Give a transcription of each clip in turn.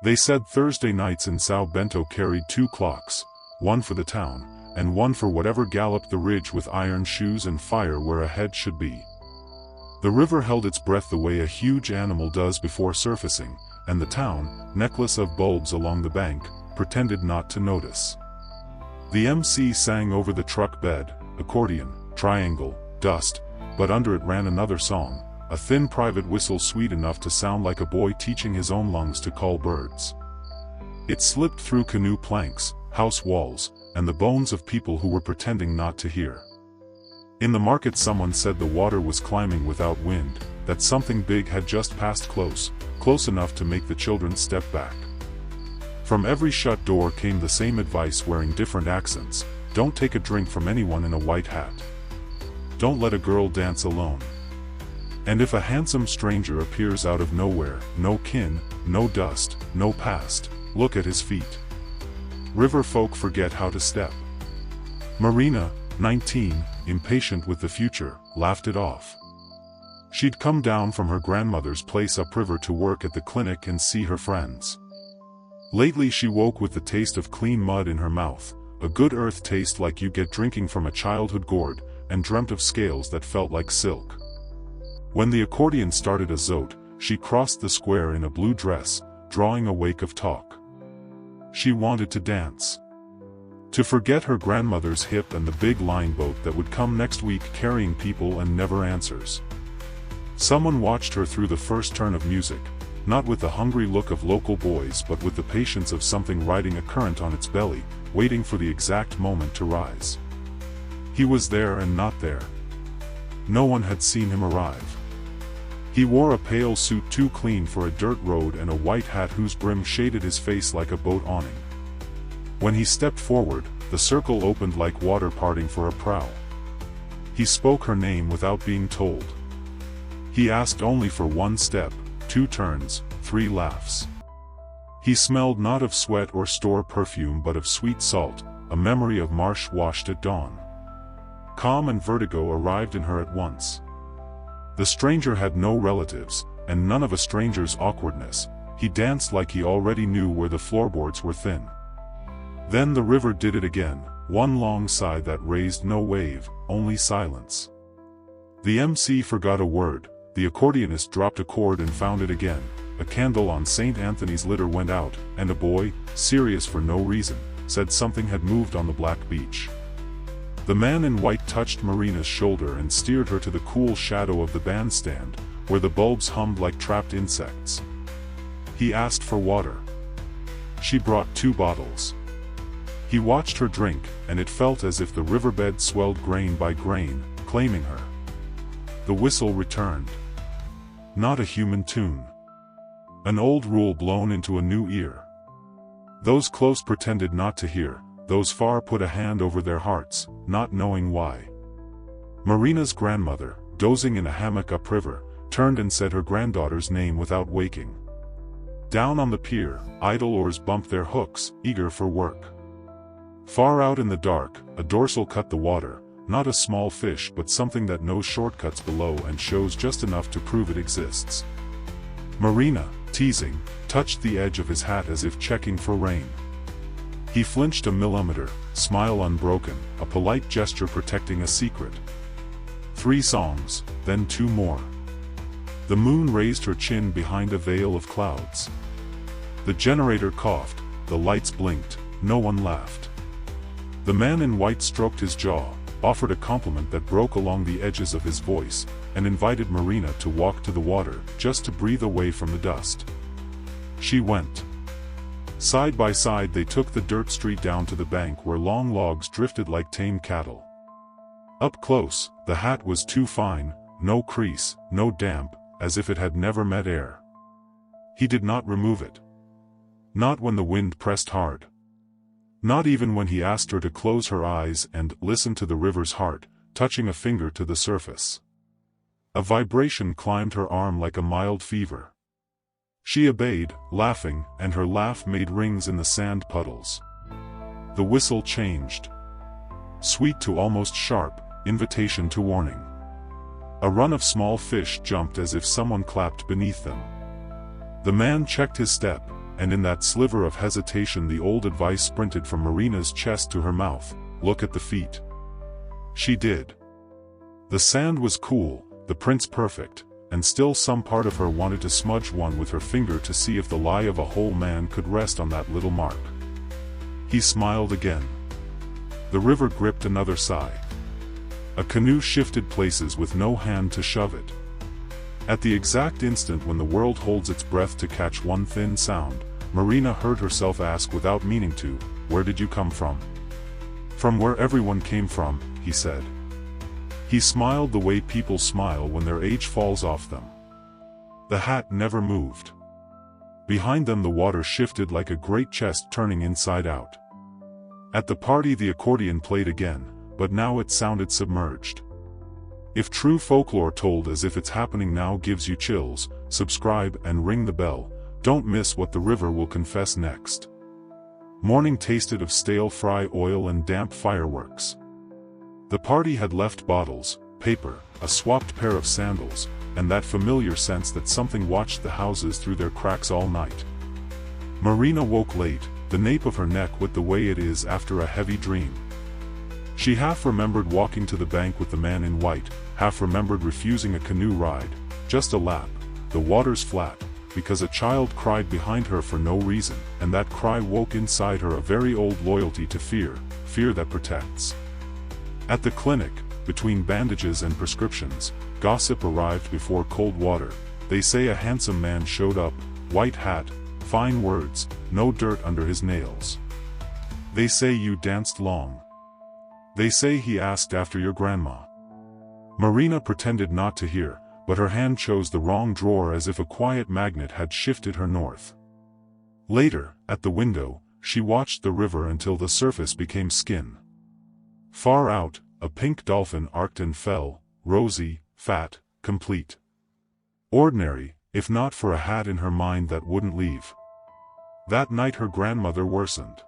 They said Thursday nights in Sao Bento carried 2 clocks, one for the town, and one for whatever galloped the ridge with iron shoes and fire where a head should be. The river held its breath the way a huge animal does before surfacing, and the town, necklace of bulbs along the bank, pretended not to notice. The MC sang over the truck bed, accordion, triangle, dust, but under it ran another song, a thin private whistle sweet enough to sound like a boy teaching his own lungs to call birds. It slipped through canoe planks, house walls, and the bones of people who were pretending not to hear. In the market someone said the water was climbing without wind, that something big had just passed close enough to make the children step back. From every shut door came the same advice wearing different accents: don't take a drink from anyone in a white hat. Don't let a girl dance alone. And if a handsome stranger appears out of nowhere, no kin, no dust, no past, look at his feet. River folk forget how to step. Marina, 19, impatient with the future, laughed it off. She'd come down from her grandmother's place upriver to work at the clinic and see her friends. Lately she woke with the taste of clean mud in her mouth, a good earth taste like you get drinking from a childhood gourd, and dreamt of scales that felt like silk. When the accordion started a zote, she crossed the square in a blue dress, drawing a wake of talk. She wanted to dance. To forget her grandmother's hip and the big line boat that would come next week carrying people and never answers. Someone watched her through the first turn of music, not with the hungry look of local boys but with the patience of something riding a current on its belly, waiting for the exact moment to rise. He was there and not there. No one had seen him arrive. He wore a pale suit too clean for a dirt road and a white hat whose brim shaded his face like a boat awning. When he stepped forward, the circle opened like water parting for a prow. He spoke her name without being told. He asked only for 1 step, 2 turns, 3 laughs. He smelled not of sweat or store perfume but of sweet salt, a memory of marsh washed at dawn. Calm and vertigo arrived in her at once. The stranger had no relatives, and none of a stranger's awkwardness. He danced like he already knew where the floorboards were thin. Then the river did it again, one long sigh that raised no wave, only silence. The MC forgot a word, the accordionist dropped a chord and found it again, a candle on St. Anthony's litter went out, and a boy, serious for no reason, said something had moved on the black beach. The man in white touched Marina's shoulder and steered her to the cool shadow of the bandstand, where the bulbs hummed like trapped insects. He asked for water. She brought 2 bottles. He watched her drink, and it felt as if the riverbed swelled grain by grain, claiming her. The whistle returned. Not a human tune. An old rule blown into a new ear. Those close pretended not to hear, those far put a hand over their hearts, not knowing why. Marina's grandmother, dozing in a hammock upriver, turned and said her granddaughter's name without waking. Down on the pier, idle oars bumped their hooks, eager for work. Far out in the dark, a dorsal cut the water, not a small fish but something that knows shortcuts below and shows just enough to prove it exists. Marina, teasing, touched the edge of his hat as if checking for rain. He flinched a millimeter, smile unbroken, a polite gesture protecting a secret. 3 songs, then 2 more. The moon raised her chin behind a veil of clouds. The generator coughed, the lights blinked, no one laughed. The man in white stroked his jaw, offered a compliment that broke along the edges of his voice, and invited Marina to walk to the water, just to breathe away from the dust. She went. Side by side they took the dirt street down to the bank where long logs drifted like tame cattle. Up close, the hat was too fine, no crease, no damp, as if it had never met air. He did not remove it. Not when the wind pressed hard. Not even when he asked her to close her eyes and listen to the river's heart, touching a finger to the surface. A vibration climbed her arm like a mild fever. She obeyed, laughing, and her laugh made rings in the sand puddles. The whistle changed. Sweet to almost sharp, invitation to warning. A run of small fish jumped as if someone clapped beneath them. The man checked his step, and in that sliver of hesitation the old advice sprinted from Marina's chest to her mouth: look at the feet. She did. The sand was cool, the prints perfect, and still some part of her wanted to smudge one with her finger to see if the lie of a whole man could rest on that little mark. He smiled again. The river gripped another sigh. A canoe shifted places with no hand to shove it. At the exact instant when the world holds its breath to catch one thin sound, Marina heard herself ask without meaning to, "Where did you come from?" "From where everyone came from," he said. He smiled the way people smile when their age falls off them. The hat never moved. Behind them the water shifted like a great chest turning inside out. At the party the accordion played again, but now it sounded submerged. If true folklore told as if it's happening now gives you chills, subscribe and ring the bell. Don't miss what the river will confess next. Morning tasted of stale fry oil and damp fireworks. The party had left bottles, paper, a swapped pair of sandals, and that familiar sense that something watched the houses through their cracks all night. Marina woke late, the nape of her neck with the way it is after a heavy dream. She half remembered walking to the bank with the man in white, half remembered refusing a canoe ride, just a lap, the water's flat, because a child cried behind her for no reason, and that cry woke inside her a very old loyalty to fear, fear that protects. At the clinic, between bandages and prescriptions, gossip arrived before cold water. They say a handsome man showed up, white hat, fine words, no dirt under his nails. They say you danced long. They say he asked after your grandma. Marina pretended not to hear, but her hand chose the wrong drawer as if a quiet magnet had shifted her north. Later, at the window, she watched the river until the surface became skin. Far out, a pink dolphin arced and fell, rosy, fat, complete. Ordinary, if not for a hat in her mind that wouldn't leave. That night her grandmother worsened.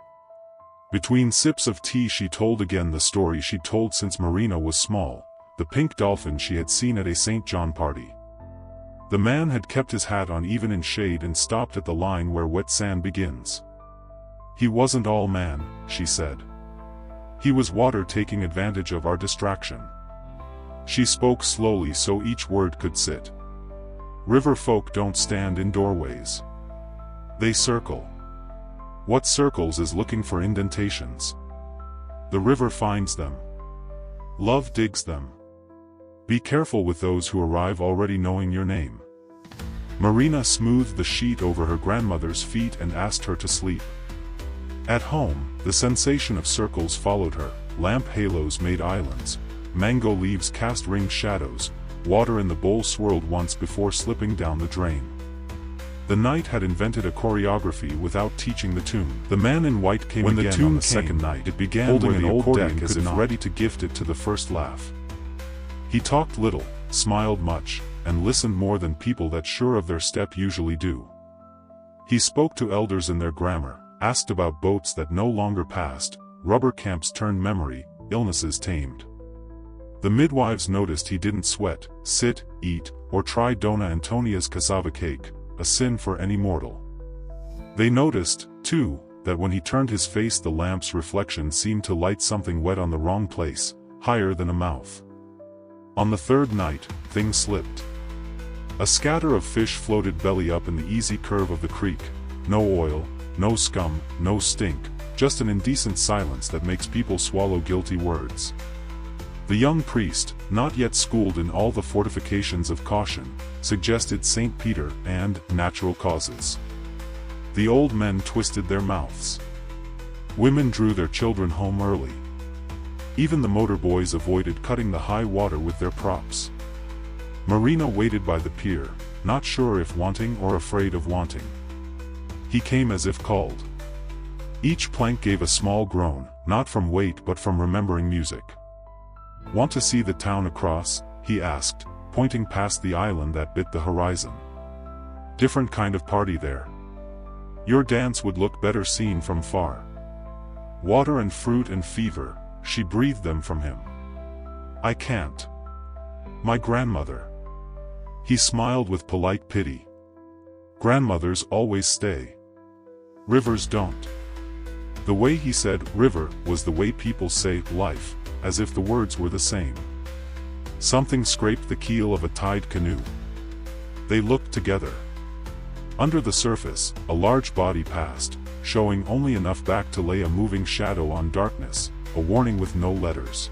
Between sips of tea she told again the story she'd told since Marina was small, the pink dolphin she had seen at a St. John party. The man had kept his hat on even in shade and stopped at the line where wet sand begins. He wasn't all man, she said. He was water taking advantage of our distraction. She spoke slowly so each word could sit. River folk don't stand in doorways. They circle. What circles is looking for indentations. The river finds them. Love digs them. Be careful with those who arrive already knowing your name. Marina smoothed the sheet over her grandmother's feet and asked her to sleep. At home, the sensation of circles followed her. Lamp halos made islands. Mango leaves cast ringed shadows. Water in the bowl swirled once before slipping down the drain. The night had invented a choreography without teaching the tune. The man in white came when again the tune on the second night. It began holding an old deck as if ready to gift it to the first laugh. He talked little, smiled much, and listened more than people that sure of their step usually do. He spoke to elders in their grammar, asked about boats that no longer passed, rubber camps turned memory, illnesses tamed. The midwives noticed he didn't sweat, sit, eat, or try Dona Antonia's cassava cake, a sin for any mortal. They noticed, too, that when he turned his face the lamp's reflection seemed to light something wet on the wrong place, higher than a mouth. On the third night, things slipped. A scatter of fish floated belly up in the easy curve of the creek. No oil, no scum, no stink, just an indecent silence that makes people swallow guilty words. The young priest, not yet schooled in all the fortifications of caution, suggested St. Peter and natural causes. The old men twisted their mouths. Women drew their children home early. Even the motor boys avoided cutting the high water with their props. Marina waited by the pier, not sure if wanting or afraid of wanting. He came as if called. Each plank gave a small groan, not from weight but from remembering music. "Want to see the town across?" he asked, pointing past the island that bit the horizon. "Different kind of party there. Your dance would look better seen from far. Water and fruit and fever," she breathed them from him. "I can't. My grandmother." He smiled with polite pity. "Grandmothers always stay. Rivers don't. The way he said river was the way people say life, as if the words were the same. Something scraped the keel of a tide canoe. They looked together. Under the surface, a large body passed, showing only enough back to lay a moving shadow on darkness, a warning with no letters.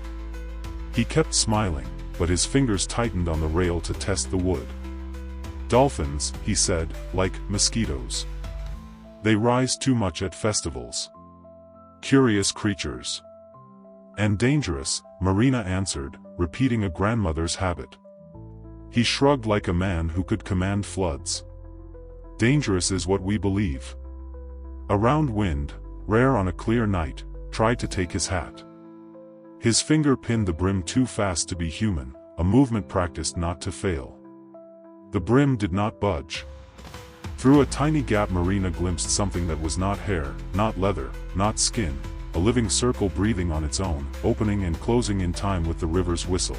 He kept smiling, but his fingers tightened on the rail to test the wood. Dolphins, he said, like mosquitoes. They rise too much at festivals. Curious creatures. And dangerous, Marina answered, repeating a grandmother's habit. He shrugged like a man who could command floods. Dangerous is what we believe. A round wind, rare on a clear night, tried to take his hat. His finger pinned the brim too fast to be human, a movement practiced not to fail. The brim did not budge. Through a tiny gap Marina glimpsed something that was not hair, not leather, not skin, a living circle breathing on its own, opening and closing in time with the river's whistle.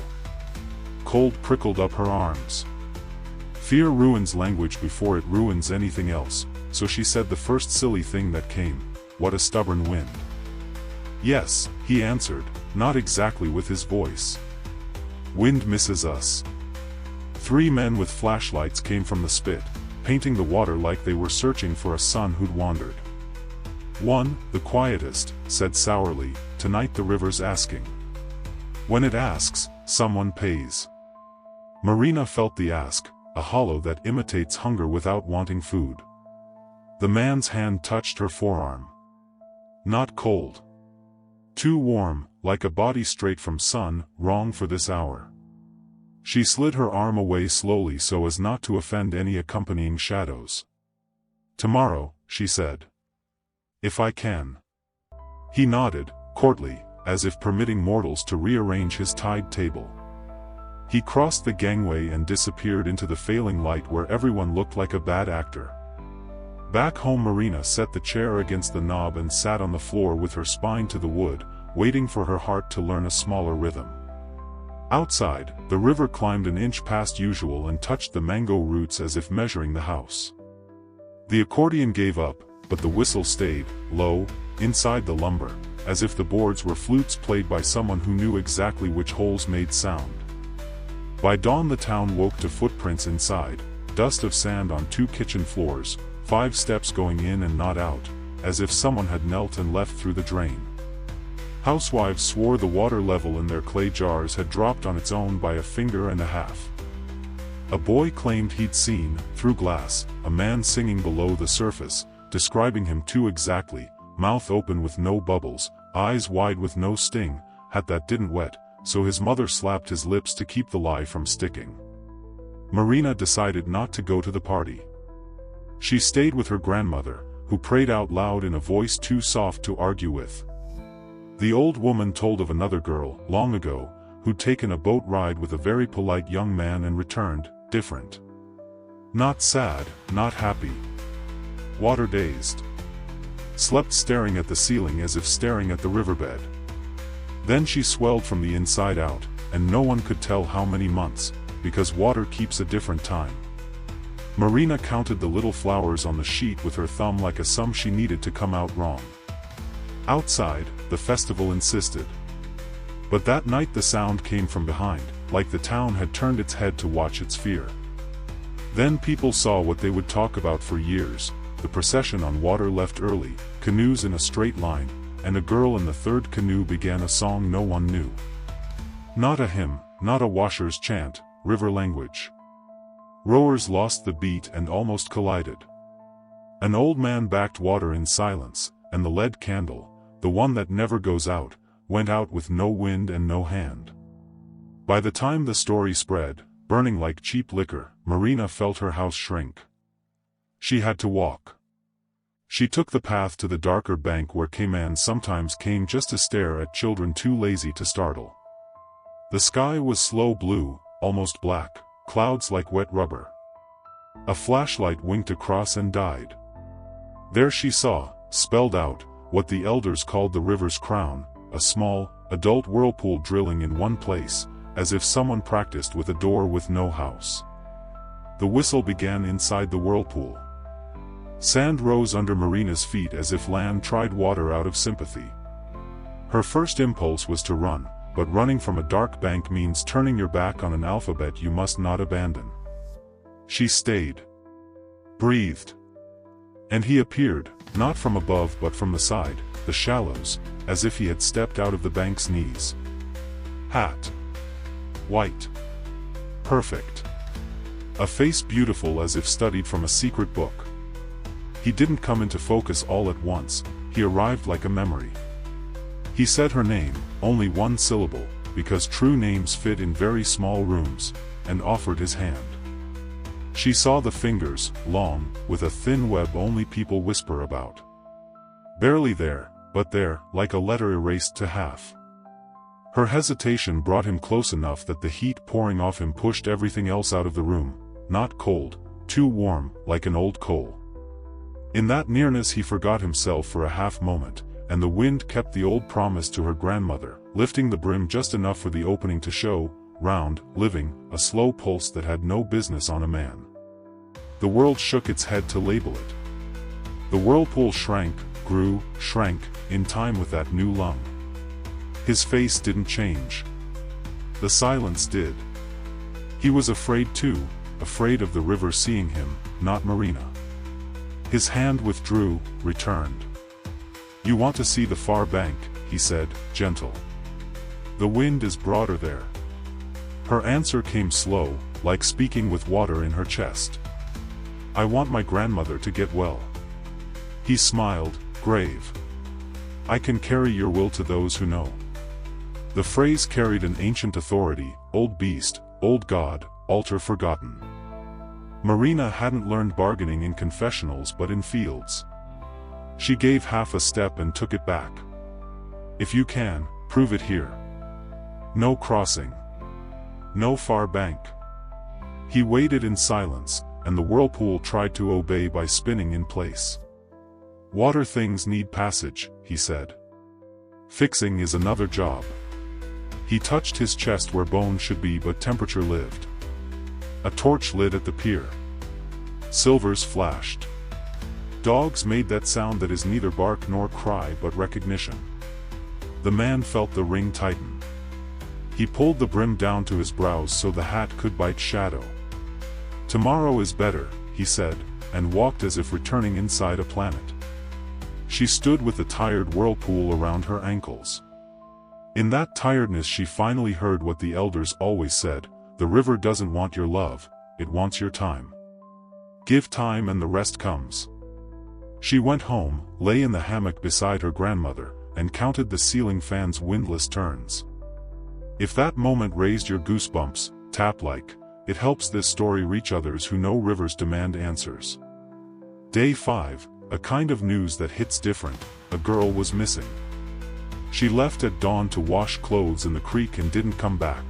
Cold prickled up her arms. Fear ruins language before it ruins anything else, so she said the first silly thing that came, "What a stubborn wind." "Yes," he answered, not exactly with his voice. "Wind misses us." 3 men with flashlights came from the spit, painting the water like they were searching for a son who'd wandered. One, the quietest, said sourly, "Tonight the river's asking." When it asks, someone pays. Marina felt the ask, a hollow that imitates hunger without wanting food. The man's hand touched her forearm. Not cold. Too warm, like a body straight from sun, wrong for this hour. She slid her arm away slowly so as not to offend any accompanying shadows. "Tomorrow," she said. "If I can." He nodded, courtly, as if permitting mortals to rearrange his tide table. He crossed the gangway and disappeared into the failing light where everyone looked like a bad actor. Back home Marina set the chair against the knob and sat on the floor with her spine to the wood, waiting for her heart to learn a smaller rhythm. Outside, the river climbed an inch past usual and touched the mango roots as if measuring the house. The accordion gave up, but the whistle stayed, low, inside the lumber, as if the boards were flutes played by someone who knew exactly which holes made sound. By dawn the town woke to footprints inside, dust of sand on 2 kitchen floors, 5 steps going in and not out, as if someone had knelt and left through the drain. Housewives swore the water level in their clay jars had dropped on its own by 1.5 fingers. A boy claimed he'd seen, through glass, a man singing below the surface, describing him too exactly, mouth open with no bubbles, eyes wide with no sting, hat that didn't wet, so his mother slapped his lips to keep the lie from sticking. Marina decided not to go to the party. She stayed with her grandmother, who prayed out loud in a voice too soft to argue with. The old woman told of another girl, long ago, who'd taken a boat ride with a very polite young man and returned, different. Not sad, not happy. Water-dazed. Slept staring at the ceiling as if staring at the riverbed. Then she swelled from the inside out, and no one could tell how many months, because water keeps a different time. Marina counted the little flowers on the sheet with her thumb like a sum she needed to come out wrong. Outside, the festival insisted. But that night the sound came from behind, like the town had turned its head to watch its fear. Then people saw what they would talk about for years. The procession on water left early, canoes in a straight line, and a girl in the 3rd canoe began a song no one knew. Not a hymn, not a washer's chant, river language. Rowers lost the beat and almost collided. An old man backed water in silence, and the lead candle, the one that never goes out, went out with no wind and no hand. By the time the story spread, burning like cheap liquor, Marina felt her house shrink. She had to walk. She took the path to the darker bank where caimans sometimes came just to stare at children too lazy to startle. The sky was slow blue, almost black, clouds like wet rubber. A flashlight winked across and died. There she saw, spelled out, what the elders called the river's crown, a small, adult whirlpool drilling in one place, as if someone practiced with a door with no house. The whistle began inside the whirlpool. Sand rose under Marina's feet as if land tried water out of sympathy. Her first impulse was to run, but running from a dark bank means turning your back on an alphabet you must not abandon. She stayed. Breathed. And he appeared, not from above but from the side, the shallows, as if he had stepped out of the bank's knees. Hat. White. Perfect. A face beautiful as if studied from a secret book. He didn't come into focus all at once, he arrived like a memory. He said her name, only one syllable, because true names fit in very small rooms, and offered his hand. She saw the fingers, long, with a thin web only people whisper about. Barely there, but there, like a letter erased to half. Her hesitation brought him close enough that the heat pouring off him pushed everything else out of the room, not cold, too warm, like an old coal. In that nearness he forgot himself for a half moment, and the wind kept the old promise to her grandmother, lifting the brim just enough for the opening to show, round, living, a slow pulse that had no business on a man. The world shook its head to label it. The whirlpool shrank, grew, shrank, in time with that new lung. His face didn't change. The silence did. He was afraid too, afraid of the river seeing him, not Marina. His hand withdrew, returned. "You want to see the far bank," he said, gentle. "The wind is broader there." Her answer came slow, like speaking with water in her chest. "I want my grandmother to get well." He smiled, grave. "I can carry your will to those who know." The phrase carried an ancient authority, old beast, old god, altar forgotten. Marina hadn't learned bargaining in confessionals but in fields. She gave half a step and took it back. "If you can, prove it here. No crossing. No far bank." He waited in silence, and the whirlpool tried to obey by spinning in place. "Water things need passage," he said. "Fixing is another job." He touched his chest where bone should be but temperature lived. A torch lit at the pier. Silvers flashed. Dogs made that sound that is neither bark nor cry but recognition. The man felt the ring tighten. He pulled the brim down to his brows so the hat could bite shadow. "Tomorrow is better," he said, and walked as if returning inside a planet. She stood with the tired whirlpool around her ankles. In that tiredness she finally heard what the elders always said, "The river doesn't want your love, it wants your time. Give time and the rest comes." She went home, lay in the hammock beside her grandmother, and counted the ceiling fan's windless turns. If that moment raised your goosebumps, tap like, it helps this story reach others who know rivers demand answers. Day 5, a kind of news that hits different, a girl was missing. She left at dawn to wash clothes in the creek and didn't come back.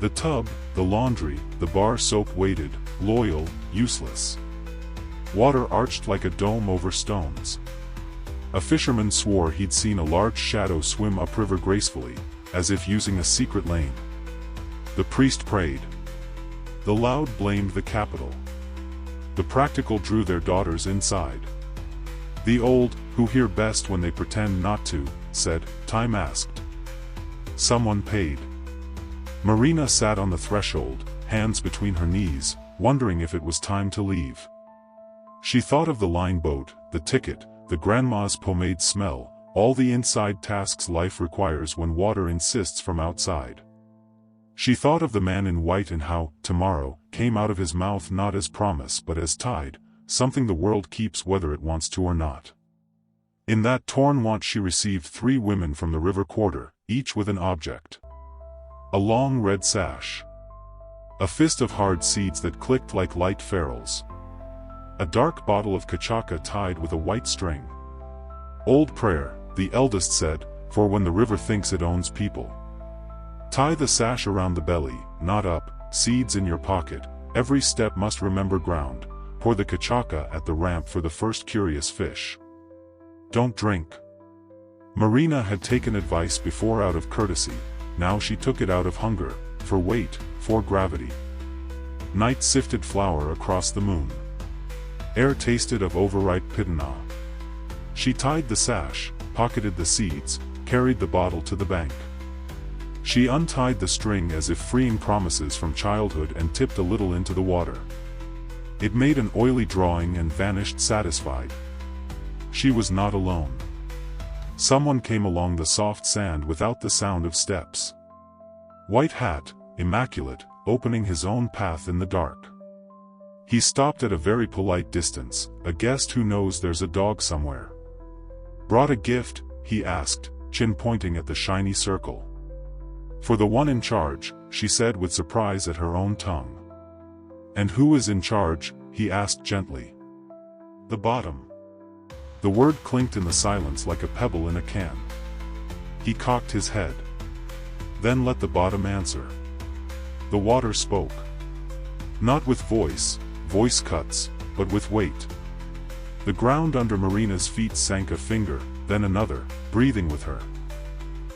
The tub, the laundry, the bar soap waited, loyal, useless. Water arched like a dome over stones. A fisherman swore he'd seen a large shadow swim upriver gracefully, as if using a secret lane. The priest prayed. The loud blamed the capital. The practical drew their daughters inside. The old, who hear best when they pretend not to, said, "Time asked." Someone paid. Marina sat on the threshold, hands between her knees, wondering if it was time to leave. She thought of the line boat, the ticket, the grandma's pomade smell, all the inside tasks life requires when water insists from outside. She thought of the man in white and how, tomorrow, came out of his mouth not as promise but as tide, something the world keeps whether it wants to or not. In that torn want she received 3 women from the river quarter, each with an object. A long red sash. A fist of hard seeds that clicked like light ferrules. A dark bottle of cachaca tied with a white string. Old prayer, the eldest said, for when the river thinks it owns people. Tie the sash around the belly, not up, seeds in your pocket, every step must remember ground, pour the cachaca at the ramp for the first curious fish. Don't drink. Marina had taken advice before out of courtesy, now she took it out of hunger, for weight, for gravity. Night sifted flour across the moon. air tasted of overripe pitana. She tied the sash, pocketed the seeds, carried the bottle to the bank. She untied the string as if freeing promises from childhood and tipped a little into the water. It made an oily drawing and vanished satisfied. She was not alone. Someone came along the soft sand without the sound of steps. White hat, immaculate, opening his own path in the dark. He stopped at a very polite distance, a guest who knows there's a dog somewhere. Brought a gift, he asked, chin pointing at the shiny circle. For the one in charge, she said with surprise at her own tongue. And who is in charge, he asked gently. The bottom. The word clinked in the silence like a pebble in a can. He cocked his head. Then let the bottom answer. The water spoke. Not with voice cuts, but with weight. The ground under Marina's feet sank a finger, then another, breathing with her.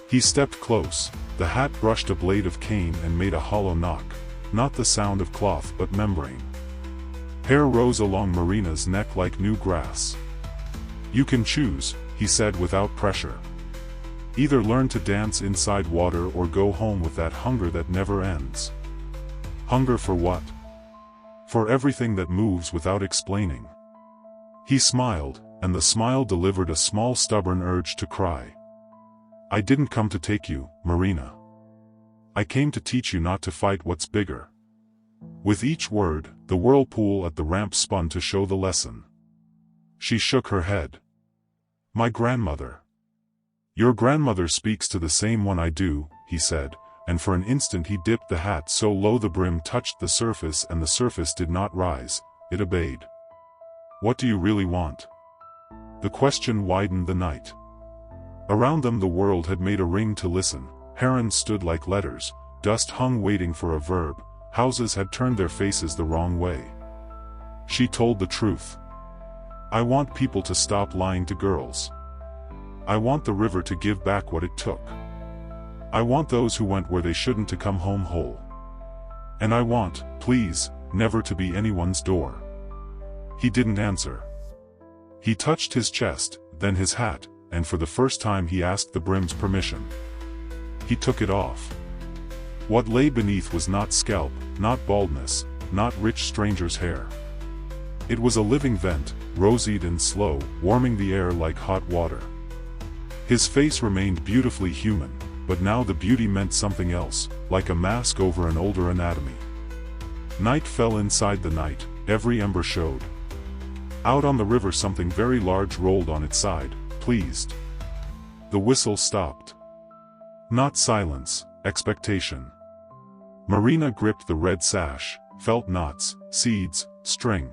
He stepped close, the hat brushed a blade of cane and made a hollow knock, not the sound of cloth but membrane. Hair rose along Marina's neck like new grass. You can choose, he said without pressure. Either learn to dance inside water or go home with that hunger that never ends. Hunger for what? For everything that moves without explaining. He smiled, and the smile delivered a small stubborn urge to cry. I didn't come to take you, Marina. I came to teach you not to fight what's bigger. With each word, the whirlpool at the ramp spun to show the lesson. She shook her head. My grandmother. Your grandmother speaks to the same one I do, he said, and for an instant he dipped the hat so low the brim touched the surface and the surface did not rise, it obeyed. What do you really want? The question widened the night. Around them the world had made a ring to listen, herons stood like letters, dust hung waiting for a verb, houses had turned their faces the wrong way. She told the truth. I want people to stop lying to girls. I want the river to give back what it took. I want those who went where they shouldn't to come home whole. And I want, please, never to be anyone's door. He didn't answer. He touched his chest, then his hat, and for the first time he asked the brim's permission. He took it off. What lay beneath was not scalp, not baldness, not rich stranger's hair. It was a living vent, rosied and slow, warming the air like hot water. His face remained beautifully human, but now the beauty meant something else, like a mask over an older anatomy. Night fell inside the night, every ember showed. Out on the river something very large rolled on its side, pleased. The whistle stopped. Not silence, expectation. Marina gripped the red sash, felt knots, seeds, string.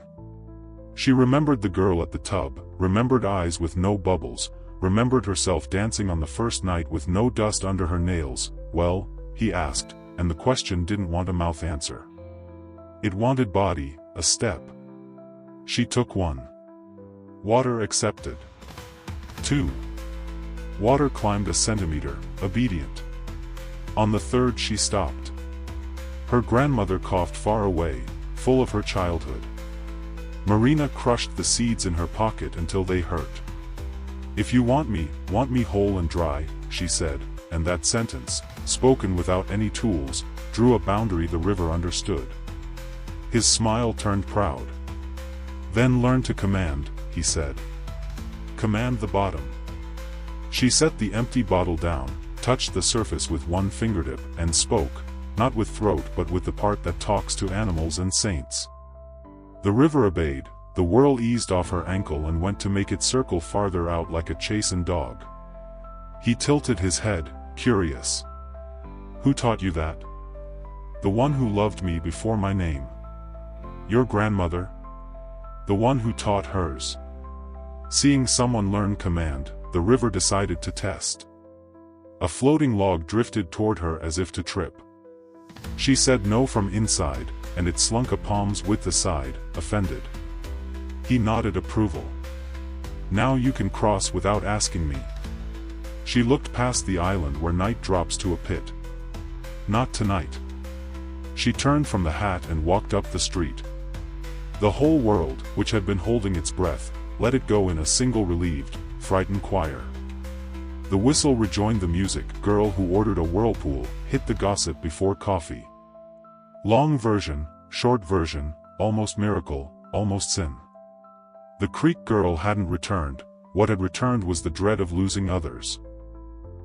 She remembered the girl at the tub, remembered eyes with no bubbles, remembered herself dancing on the first night with no dust under her nails. Well, he asked, and the question didn't want a mouth answer. It wanted body, a step. She took one. Water accepted. 2. Water climbed a centimeter, obedient. On the third she stopped. Her grandmother coughed far away, full of her childhood. Marina crushed the seeds in her pocket until they hurt. If you want me whole and dry, she said, and that sentence, spoken without any tools, drew a boundary the river understood. His smile turned proud. Then learn to command, he said. Command the bottom. She set the empty bottle down, touched the surface with one fingertip, and spoke, not with throat but with the part that talks to animals and saints. The river obeyed, the whirl eased off her ankle and went to make it circle farther out like a chastened dog. He tilted his head, curious. Who taught you that? The one who loved me before my name. Your grandmother? The one who taught hers. Seeing someone learn command, the river decided to test. A floating log drifted toward her as if to trip. She said no from inside, and it slunk a palm's width aside, offended. He nodded approval. Now you can cross without asking me. She looked past the island where night drops to a pit. Not tonight. She turned from the hat and walked up the street. The whole world, which had been holding its breath, let it go in a single relieved, frightened choir. The whistle rejoined the music. Girl who ordered a whirlpool, hit the gossip before coffee. Long version, short version, almost miracle, almost sin. The creek girl hadn't returned. What had returned was the dread of losing others.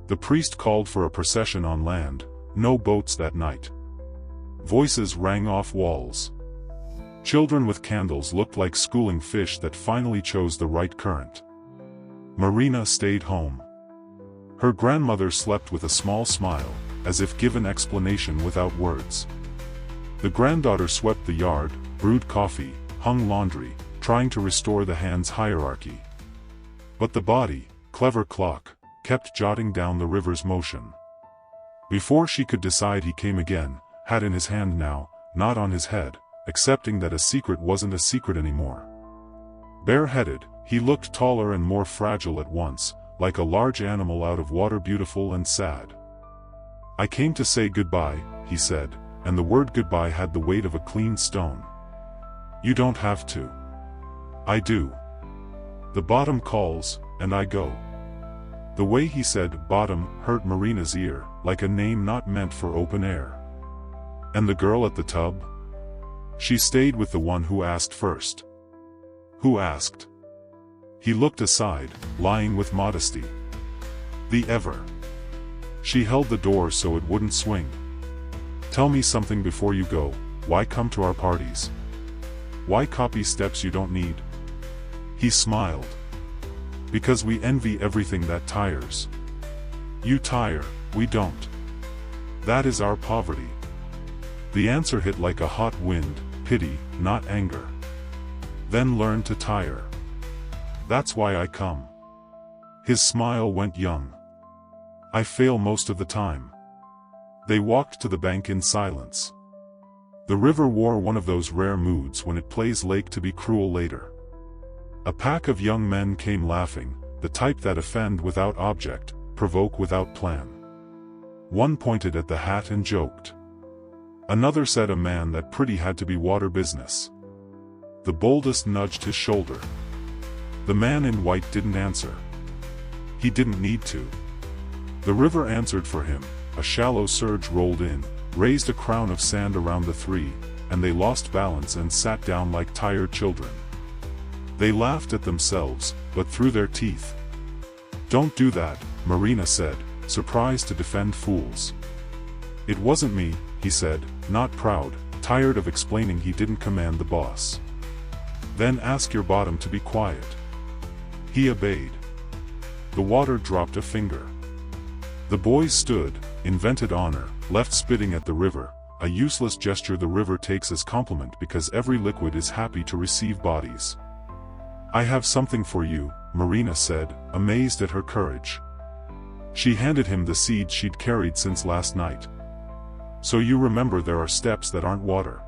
The priest called for a procession on land, no boats that night. Voices rang off walls. Children with candles looked like schooling fish that finally chose the right current. Marina stayed home. Her grandmother slept with a small smile, as if given explanation without words. The granddaughter swept the yard, brewed coffee, hung laundry, trying to restore the hands' hierarchy. But the body, clever clock, kept jotting down the river's motion. Before she could decide, he came again, hat in his hand now, not on his head, accepting that a secret wasn't a secret anymore. Bareheaded, he looked taller and more fragile at once, like a large animal out of water, beautiful and sad. I came to say goodbye, he said, and the word goodbye had the weight of a clean stone. You don't have to. I do. The bottom calls, and I go. The way he said bottom hurt Marina's ear, like a name not meant for open air. And the girl at the tub? She stayed with the one who asked first. Who asked? He looked aside, lying with modesty. The ever. She held the door so it wouldn't swing. Tell me something before you go. Why come to our parties? Why copy steps you don't need? He smiled. Because we envy everything that tires. You tire, we don't. That is our poverty. The answer hit like a hot wind, pity, not anger. Then learn to tire. That's why I come. His smile went young. I fail most of the time. They walked to the bank in silence. The river wore one of those rare moods when it plays lake to be cruel later. A pack of young men came laughing, the type that offend without object, provoke without plan. One pointed at the hat and joked. Another said a man that pretty had to be water business. The boldest nudged his shoulder. The man in white didn't answer. He didn't need to. The river answered for him. A shallow surge rolled in, raised a crown of sand around the three, and they lost balance and sat down like tired children. They laughed at themselves, but through their teeth. Don't do that, Marina said, surprised to defend fools. It wasn't me, he said, not proud, tired of explaining he didn't command the boss. Then ask your bottom to be quiet. He obeyed. The water dropped a finger. The boys stood, invented honor, left spitting at the river, a useless gesture the river takes as compliment because every liquid is happy to receive bodies. I have something for you, Marina said, amazed at her courage. She handed him the seed she'd carried since last night. So you remember there are steps that aren't water.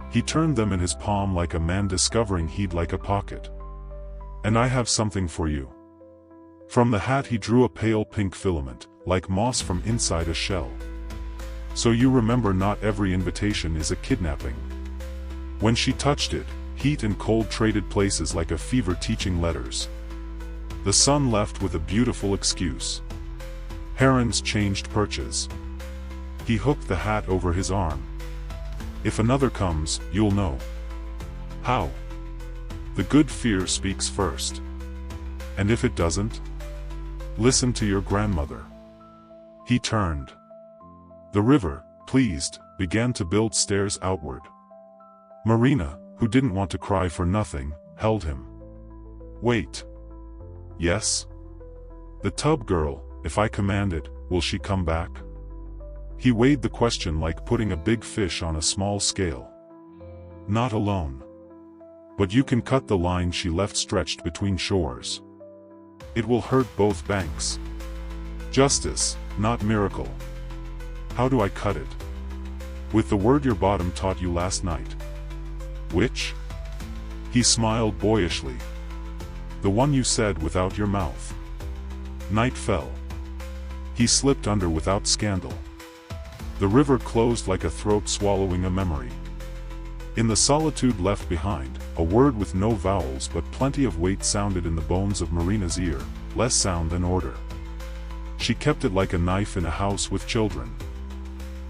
He turned them in his palm like a man discovering he'd like a pocket. And I have something for you. From the hat he drew a pale pink filament, like moss from inside a shell. So you remember not every invitation is a kidnapping. When she touched it, heat and cold traded places like a fever teaching letters. The sun left with a beautiful excuse. Herons changed perches. He hooked the hat over his arm. If another comes, you'll know. How? The good fear speaks first. And if it doesn't? Listen to your grandmother. He turned. The river, pleased, began to build stairs outward. Marina, who didn't want to cry for nothing, held him. Wait. Yes? The tub girl, if I command it, will she come back? He weighed the question like putting a big fish on a small scale. Not alone. But you can cut the line she left stretched between shores. It will hurt both banks. Justice, not miracle. How do I cut it? With the word your bottom taught you last night. Which? He smiled boyishly. The one you said without your mouth. Night fell. He slipped under without scandal. The river closed like a throat swallowing a memory. In the solitude left behind, a word with no vowels but plenty of weight sounded in the bones of Marina's ear, less sound than order. She kept it like a knife in a house with children.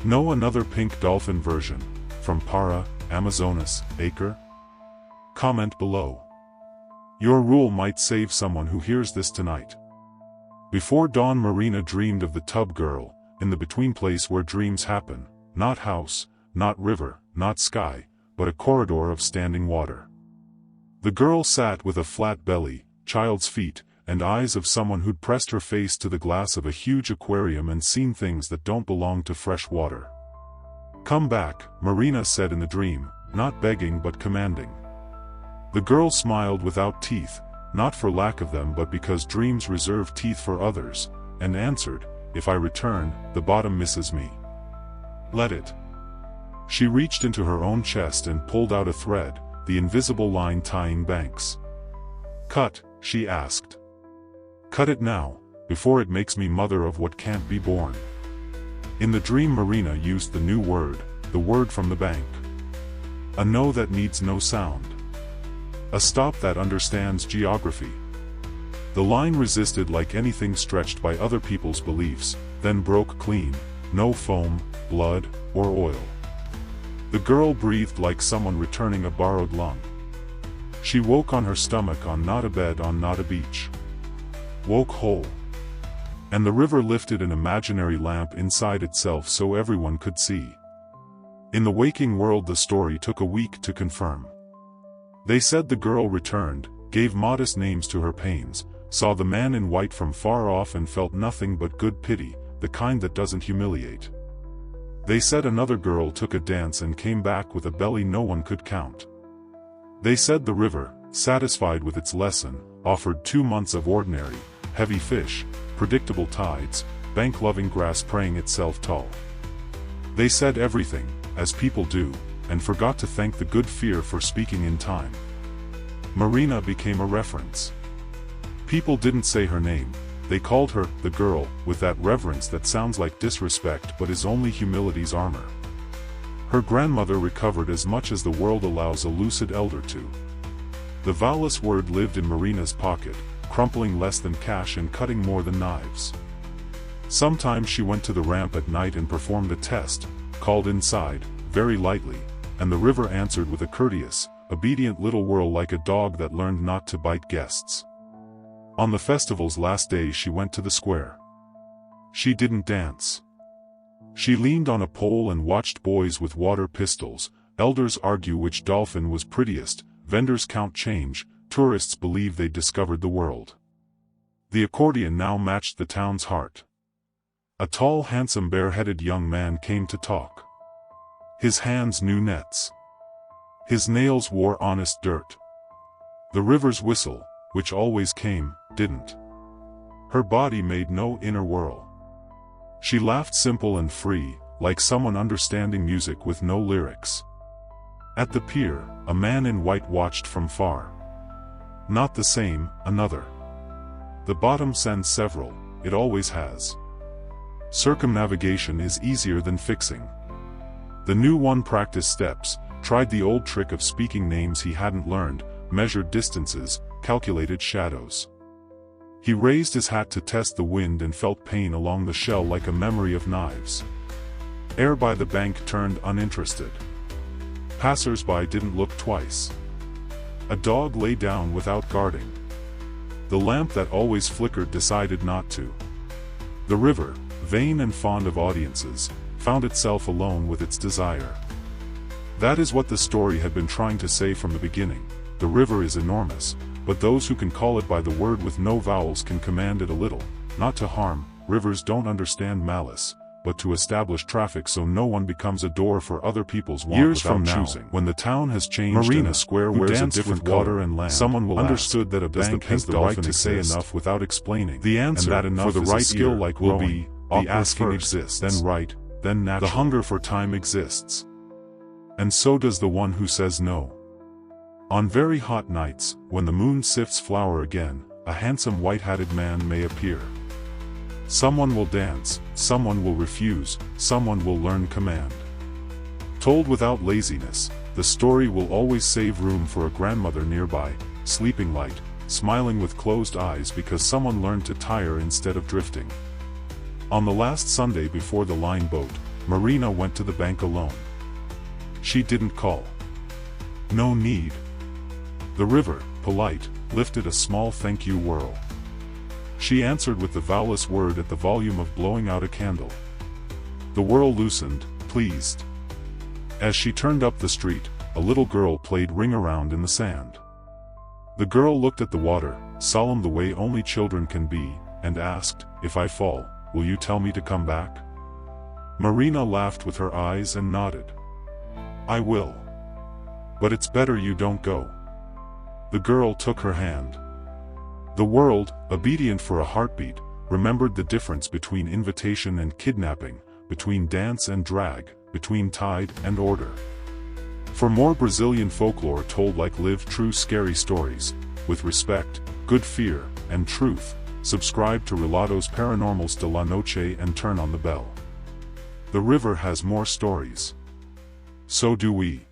Know another pink dolphin version, from Para, Amazonas, Acre? Comment below. Your rule might save someone who hears this tonight. Before dawn Marina dreamed of the tub girl, in the between place where dreams happen, not house, not river, not sky, but a corridor of standing water. The girl sat with a flat belly, child's feet, and eyes of someone who'd pressed her face to the glass of a huge aquarium and seen things that don't belong to fresh water. Come back, Marina said in the dream, not begging but commanding. The girl smiled without teeth, not for lack of them but because dreams reserve teeth for others, and answered, if I return, the bottom misses me. Let it. She reached into her own chest and pulled out a thread, the invisible line tying banks. Cut, she asked. Cut it now, before it makes me mother of what can't be born. In the dream Marina used the new word, the word from the bank. A no that needs no sound. A stop that understands geography. The line resisted like anything stretched by other people's beliefs, then broke clean, no foam, blood, or oil. The girl breathed like someone returning a borrowed lung. She woke on her stomach on not a bed on not a beach. Woke whole. And the river lifted an imaginary lamp inside itself so everyone could see. In the waking world the story took a week to confirm. They said the girl returned, gave modest names to her pains, saw the man in white from far off and felt nothing but good pity, the kind that doesn't humiliate. They said another girl took a dance and came back with a belly no one could count. They said the river, satisfied with its lesson, offered 2 months of ordinary, heavy fish, predictable tides, bank-loving grass praying itself tall. They said everything, as people do, and forgot to thank the good fear for speaking in time. Marina became a reference. People didn't say her name. They called her, the girl, with that reverence that sounds like disrespect but is only humility's armor. Her grandmother recovered as much as the world allows a lucid elder to. The vowelless word lived in Marina's pocket, crumpling less than cash and cutting more than knives. Sometimes she went to the ramp at night and performed a test, called inside, very lightly, and the river answered with a courteous, obedient little whirl like a dog that learned not to bite guests. On the festival's last day she went to the square. She didn't dance. She leaned on a pole and watched boys with water pistols, elders argue which dolphin was prettiest, vendors count change, tourists believe they discovered the world. The accordion now matched the town's heart. A tall handsome bare-headed young man came to talk. His hands knew nets. His nails wore honest dirt. The river's whistle, which always came, didn't. Her body made no inner whirl. She laughed simple and free, like someone understanding music with no lyrics. At the pier, a man in white watched from far. Not the same, another. The bottom sends several, it always has. Circumnavigation is easier than fixing. The new one practiced steps, tried the old trick of speaking names he hadn't learned, measured distances, calculated shadows. He raised his hat to test the wind and felt pain along the shell like a memory of knives. Air by the bank turned uninterested. Passers-by didn't look twice. A dog lay down without guarding. The lamp that always flickered decided not to. The river, vain and fond of audiences, found itself alone with its desire. That is what the story had been trying to say from the beginning. The river is enormous, but those who can call it by the word with no vowels can command it a little, not to harm. Rivers don't understand malice, but to establish traffic so no one becomes a door for other people's want. Years from now, choosing. When the town has changed Marina, and the square wears a different color and land, someone will understood that a bank has the right to say enough without explaining. The answer, and that enough for the right skill like will be, the asking first, exists, then right, then natural. The hunger for time exists. And so does the one who says no. On very hot nights, when the moon sifts flour again, a handsome white-hatted man may appear. Someone will dance, someone will refuse, someone will learn command. Told without laziness, the story will always save room for a grandmother nearby, sleeping light, smiling with closed eyes because someone learned to tire instead of drifting. On the last Sunday before the line boat, Marina went to the bank alone. She didn't call. No need. The river, polite, lifted a small thank you whirl. She answered with the vowelless word at the volume of blowing out a candle. The whirl loosened, pleased. As she turned up the street, a little girl played ring-around in the sand. The girl looked at the water, solemn the way only children can be, and asked, "If I fall, will you tell me to come back?" Marina laughed with her eyes and nodded. "I will. But it's better you don't go." The girl took her hand. The world, obedient for a heartbeat, remembered the difference between invitation and kidnapping, between dance and drag, between tide and order. For more Brazilian folklore told like live true scary stories, with respect, good fear, and truth, subscribe to Relatos Paranormals de la Noche and turn on the bell. The river has more stories. So do we.